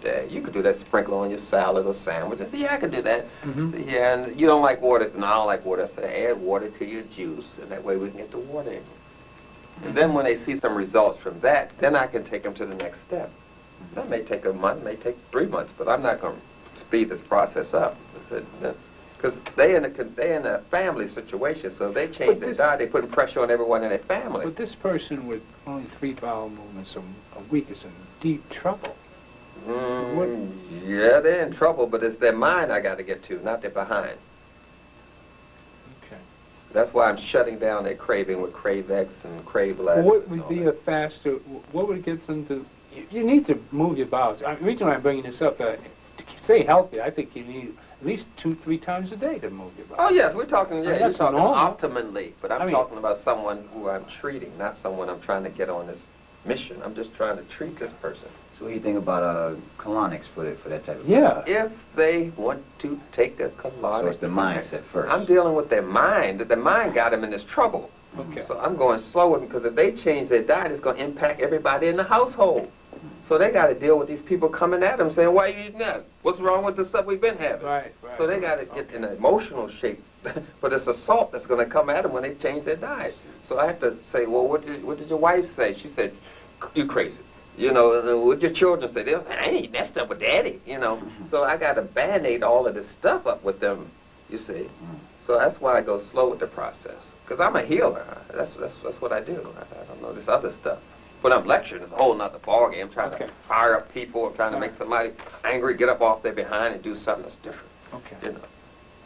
day. You could do that, sprinkle on your salad or sandwich. I said, yeah, I could do that. Say, yeah, and you don't like water. I said, no, I don't like water. I said, add water to your juice, and that way we can get the water in. And then when they see some results from that, then I can take them to the next step. That may take a month, may take 3 months, but I'm not going to speed this process up. Because they in a family situation, so they change their diet, they're putting pressure on everyone in their family. But this person with only 3 bowel movements a week is in deep trouble. Yeah, they're in trouble, but it's their mind I got to get to, not their behind. Okay. That's why I'm shutting down their craving with Crave X and Crave Less. What would be a faster, what would get them to, you need to move your bowels. The reason why I'm bringing this up, to stay healthy, I think you need at least 2-3 times a day to move your bowels. Oh yes, we're talking, yeah, you're talking normal. optimally, but I'm talking about someone who I'm treating, not someone I'm trying to get on this mission. I'm just trying to treat this person. So what do you think about colonics for that type of If they want to take a colonic. So it's the mindset first. I'm dealing with their mind. Their mind got them in this trouble. Okay. So I'm going slow with them because if they change their diet, it's going to impact everybody in the household. So they got to deal with these people coming at them saying, why are you eating that? What's wrong with the stuff we've been having? Right. So they got to get in an emotional shape for this assault that's going to come at them when they change their diet. So I have to say, well, what did your wife say? She said, you crazy. You know, what your children say? They'll say, I ain't eating that stuff with Daddy, you know. So I got to Band-Aid all of this stuff up with them, you see. So that's why I go slow with the process. Because I'm a healer. That's what I do. I don't know this other stuff. When I'm lecturing, it's a whole nother ballgame. I'm trying to fire up people. I'm trying to make somebody angry, get up off their behind and do something that's different. Okay. You know.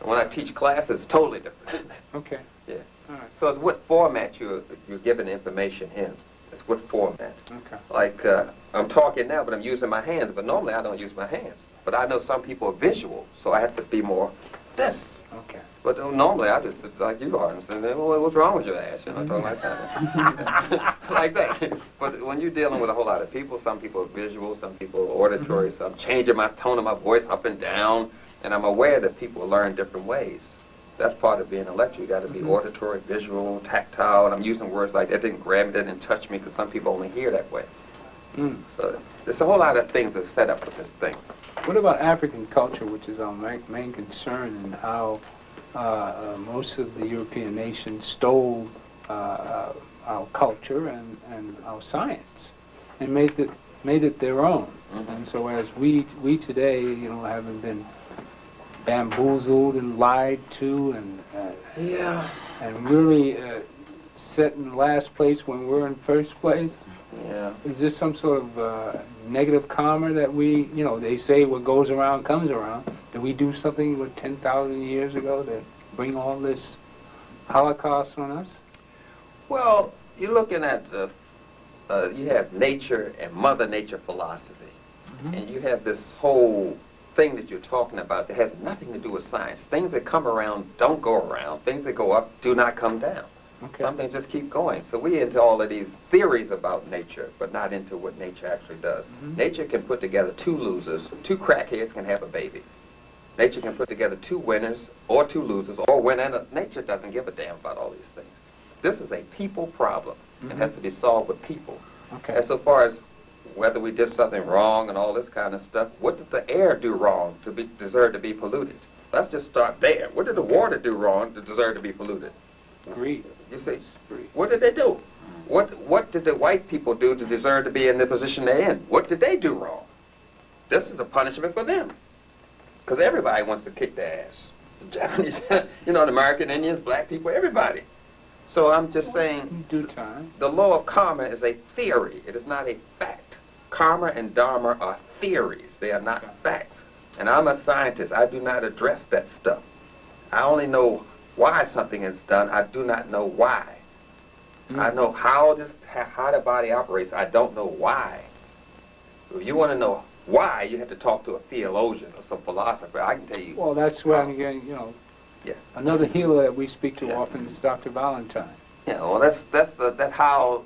And when I teach classes, it's totally different. Okay. Yeah. All right. So it's what format you're giving the information in. It's what format. Okay. Like, I'm talking now, but I'm using my hands. But normally I don't use my hands. But I know some people are visual, so I have to be more this. Okay. But normally I just sit like you are and say, well, what's wrong with your ass? You know, talking like that. Like that. But when you're dealing with a whole lot of people, some people are visual, some people are auditory, so I'm changing my tone of my voice up and down, and I'm aware that people learn different ways. That's part of being a lecturer. You got to be auditory, visual, tactile, and I'm using words like that didn't grab me, that didn't touch me, because some people only hear that way. So there's a whole lot of things that set up with this thing. What about African culture, which is our main concern, and how most of the European nations stole our culture and our science and made it their own? And so as we today, you know, haven't been bamboozled and lied to and really set in last place when we're in first place. Yeah. Is this some sort of negative karma that we, you know, they say what goes around comes around? Did we do something with 10,000 years ago to bring all this Holocaust on us? Well, you're looking at, you have nature and Mother Nature philosophy. And you have this whole thing that you're talking about that has nothing to do with science. Things that come around don't go around. Things that go up do not come down. Okay. Some things just keep going. So we're into all of these theories about nature, but not into what nature actually does. Nature can put together 2 losers. 2 crackheads can have a baby. Nature can put together 2 winners or 2 losers or win and nature doesn't give a damn about all these things. This is a people problem. It has to be solved with people. Okay. And so far as whether we did something wrong and all this kind of stuff, what did the air do wrong to deserve to be polluted? Let's just start there. What did the water do wrong to deserve to be polluted? Greed. You see, what did they do? What did the white people do to deserve to be in the position they're in? What did they do wrong? This is a punishment for them. Because everybody wants to kick their ass. The Japanese, you know, the American Indians, black people, everybody. So I'm just saying, Due time. the law of karma is a theory. It is not a fact. Karma and dharma are theories. They are not facts. And I'm a scientist. I do not address that stuff. I only know why something is done. I do not know why. I know how the body operates. I don't know why. If you want to know why, you have to talk to a theologian or some philosopher. I can tell you. Well, that's where I'm getting, you know. Yeah. Another healer that we speak to often is Dr. Valentine. Yeah, well, that's how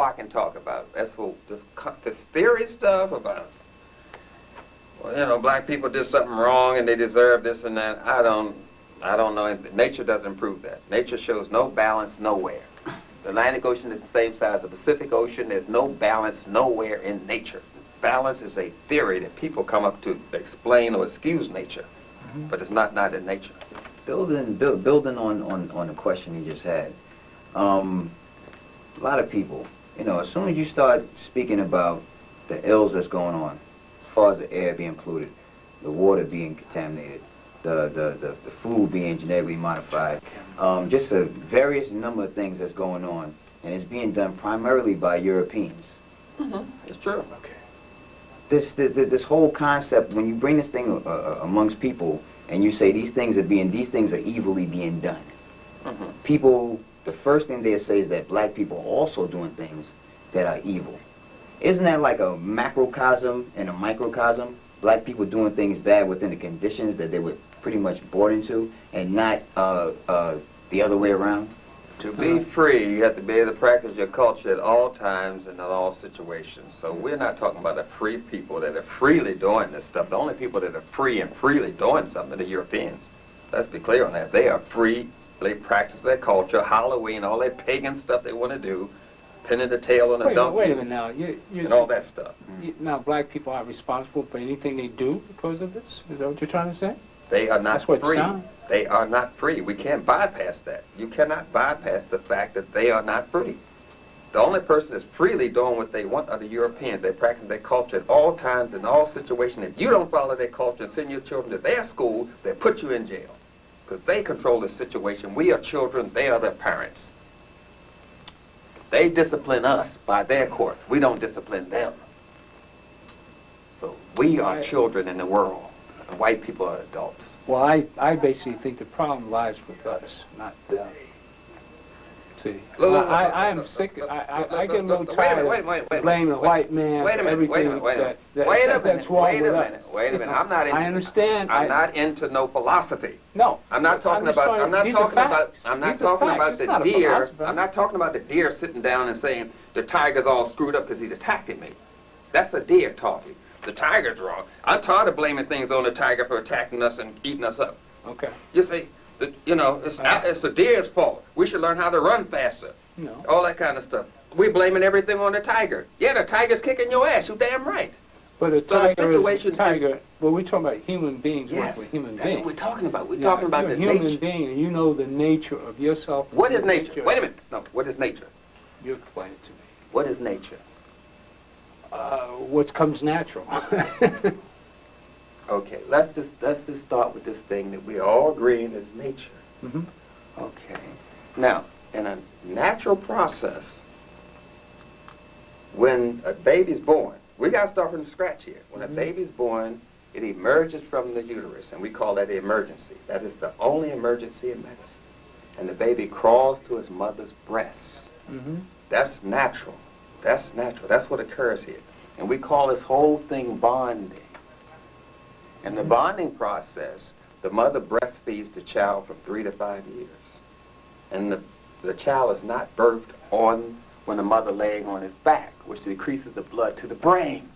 I can talk about it. That's what this theory stuff about. Well, you know, black people did something wrong and they deserve this and that. I don't know anything. Nature doesn't prove that. Nature shows no balance nowhere. The Atlantic Ocean is the same size as the Pacific Ocean. There's no balance nowhere in nature. Balance is a theory that people come up to explain or excuse nature, but it's not in nature. Building on the question you just had, a lot of people, you know, as soon as you start speaking about the ills that's going on, as far as the air being polluted, the water being contaminated, the food being genetically modified, just a various number of things that's going on, and it's being done primarily by Europeans. It's true. Okay. This whole concept, when you bring this thing amongst people, and you say these things are evilly being done. People, the first thing they say is that black people are also doing things that are evil. Isn't that like a macrocosm and a microcosm? Black people doing things bad within the conditions that they were pretty much born into, and not the other way around? To be free, you have to be able to practice your culture at all times and in all situations. So we're not talking about the free people that are freely doing this stuff. The only people that are free and freely doing something are the Europeans. Let's be clear on that. They are free. They practice their culture, Halloween, all that pagan stuff they want to do, pinning the tail on a donkey. Wait a minute now. And all that stuff. Now, black people aren't responsible for anything they do because of this? Is that what you're trying to say? They are not That's what free. sounds. They are not free. We can't bypass that. You cannot bypass the fact that they are not free. The only person that's freely doing what they want are the Europeans. They practice their culture at all times, in all situations. If you don't follow their culture and send your children to their school, they put you in jail. Because they control the situation. We are children. They are their parents. They discipline us by their courts. We don't discipline them. So we are children in the world. And white people are adults. Well, I basically think the problem lies with us, not them. See, I am sick. I get a little tired of blaming the white man for everything that's wrong with us. Wait a minute. I'm not into, I understand. I'm not into no philosophy. No. I'm not talking about. I'm not talking about the deer. I'm not talking about the deer sitting down and saying the tiger's all screwed up because he's attacking me. That's a deer talking. The tiger's wrong. I'm tired of blaming things on the tiger for attacking us and eating us up. Okay. You see, you know, it's the deer's fault. We should learn how to run faster. No. All that kind of stuff. We're blaming everything on the tiger. Yeah, the tiger's kicking your ass. You damn right. But a So the tiger situation is a tiger. Well, we're talking about human beings working with human that's beings. what we're talking about. We're talking about you're the a human nature. being, and you know the nature of yourself. What is nature? Wait a minute. No, what is nature? You explain it to me. What is nature? What comes natural. Okay, let's just start with this thing that we all agreeing is nature. Okay. Now, in a natural process, when a baby's born, we got to start from scratch here. When a baby's born, it emerges from the uterus, and we call that emergency. That is the only emergency in medicine. And the baby crawls to its mother's breast. That's natural. That's natural. That's what occurs here. And we call this whole thing bonding. In the bonding process, the mother breastfeeds the child for 3 to 5 years. And the child is not birthed on when the mother laying on his back, which decreases the blood to the brain.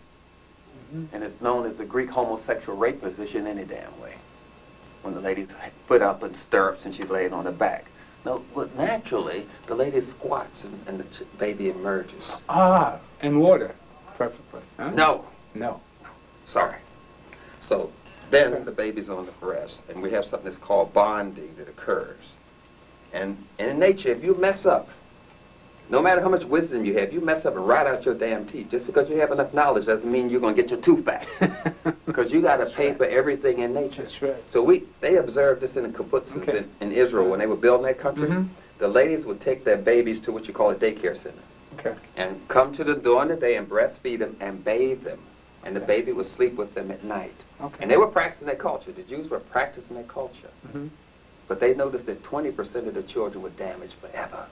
And it's known as the Greek homosexual rape position any damn way. When the lady's put up in stirrups and she's laying on her back. No, but naturally, the lady squats and the baby emerges. And water, preferably. Huh? No. No. Sorry. So then the baby's on the breast, and we have something that's called bonding that occurs. And in nature, if you mess up, no matter how much wisdom you have, you mess up and rot out your damn teeth. Just because you have enough knowledge doesn't mean you're going to get your tooth back. Because you got to pay for everything in nature. That's right. So they observed this in the kibbutzim in Israel when they were building that country. The ladies would take their babies to what you call a daycare center. And come to them during the day and breastfeed them and bathe them. And the baby would sleep with them at night. And they were practicing their culture. The Jews were practicing their culture. But they noticed that 20% of the children were damaged forever.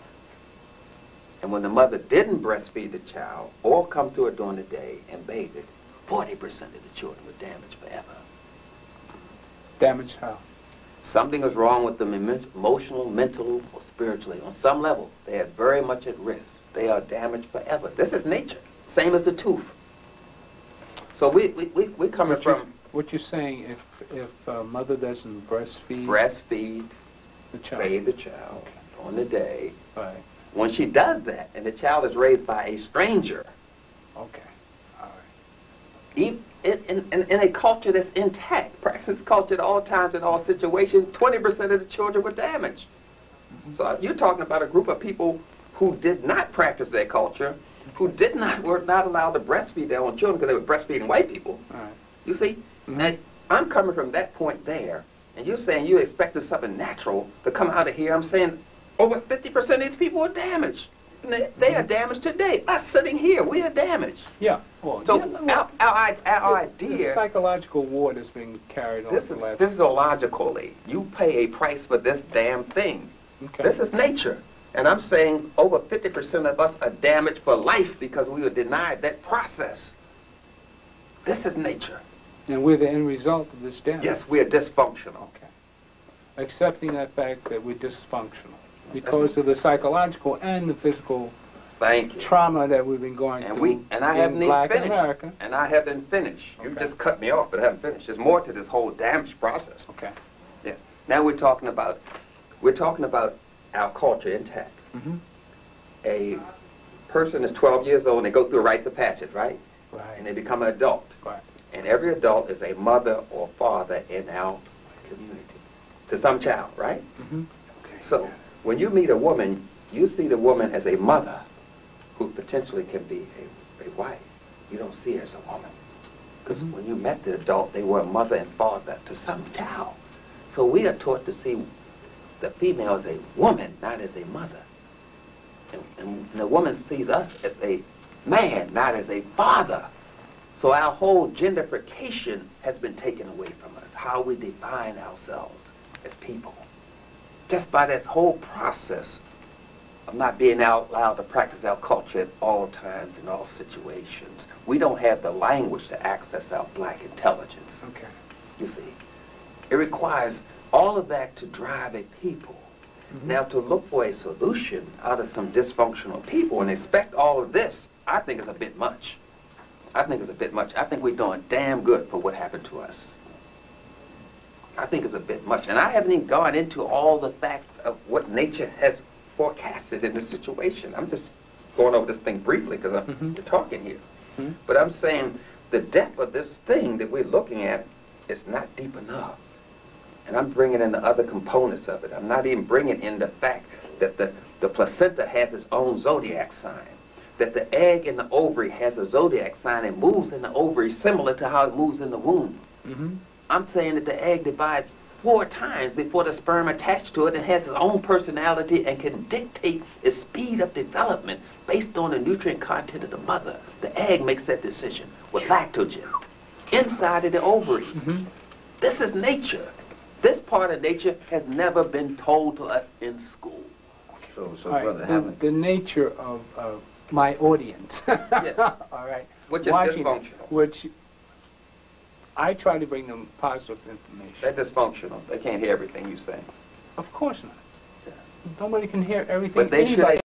And when the mother didn't breastfeed the child or come to her during the day and bathe it, 40% of the children were damaged forever. Damaged how? Something was wrong with them emotional, mental, or spiritually. On some level, they are very much at risk. They are damaged forever. This is nature. Same as the tooth. So we coming from... What you're saying, if a mother doesn't breastfeed... Breastfeed, the child. bathe the child on the day. Right. When she does that, and the child is raised by a stranger... Okay. All right. in a culture that's intact, practice culture at all times, in all situations, 20% of the children were damaged. So if you're talking about a group of people who did not practice their culture, who were not allowed to breastfeed their own children because they were breastfeeding white people. Right. You see? Now, I'm coming from that point there, and you're saying you expected something natural to come out of here. I'm saying over 50% of these people are damaged. And they are damaged today. Us sitting here, we are damaged. Yeah. Well, So yeah, our idea... The psychological war that's being carried on. This is physiologically. You pay a price for this damn thing. Okay. This is nature. And I'm saying over 50% of us are damaged for life because we were denied that process. This is nature. And we're the end result of this damage. Yes, we are dysfunctional. Okay. Accepting that fact that we're dysfunctional because of the psychological and the physical Thank you. trauma that we've been going through And I haven't in even Black finished. America. And I haven't finished. You Okay. just cut me off, but I haven't finished. There's more to this whole damage process. Okay. Yeah. Now we're talking about our culture intact. Mm-hmm. A person is 12 years old and they go through a rites of passage, right? Right. And they become an adult. Right. And every adult is a mother or father in our community to some child, right? Mm-hmm. Okay. So when you meet a woman, you see the woman as a mother who potentially can be a wife. You don't see her as a woman. Because when you met the adult, they were a mother and father to some child. So we are taught to see the female as a woman, not as a mother. And the woman sees us as a man, not as a father. So our whole genderification has been taken away from us, how we define ourselves as people. Just by this whole process of not being allowed to practice our culture at all times, in all situations. We don't have the language to access our black intelligence. Okay. You see, it requires all of that to drive a people. Now, to look for a solution out of some dysfunctional people and expect all of this, I think is a bit much. I think it's a bit much. I think we're doing damn good for what happened to us. I think it's a bit much. And I haven't even gone into all the facts of what nature has forecasted in this situation. I'm just going over this thing briefly because I'm talking here. But I'm saying the depth of this thing that we're looking at is not deep enough. And I'm bringing in the other components of it. I'm not even bringing in the fact that the placenta has its own zodiac sign, that the egg in the ovary has a zodiac sign and moves in the ovary similar to how it moves in the womb. I'm saying that the egg divides 4 times before the sperm attached to it and has its own personality and can dictate its speed of development based on the nutrient content of the mother. The egg makes that decision with lactogen inside of the ovaries. This is nature. This part of nature has never been told to us in school. So Right, brother, the nature of my audience, Yeah. all right, Which is watching, dysfunctional. which I try to bring them positive information. They're dysfunctional. They can't hear everything you say. Of course not. Yeah. Nobody can hear everything But they should anybody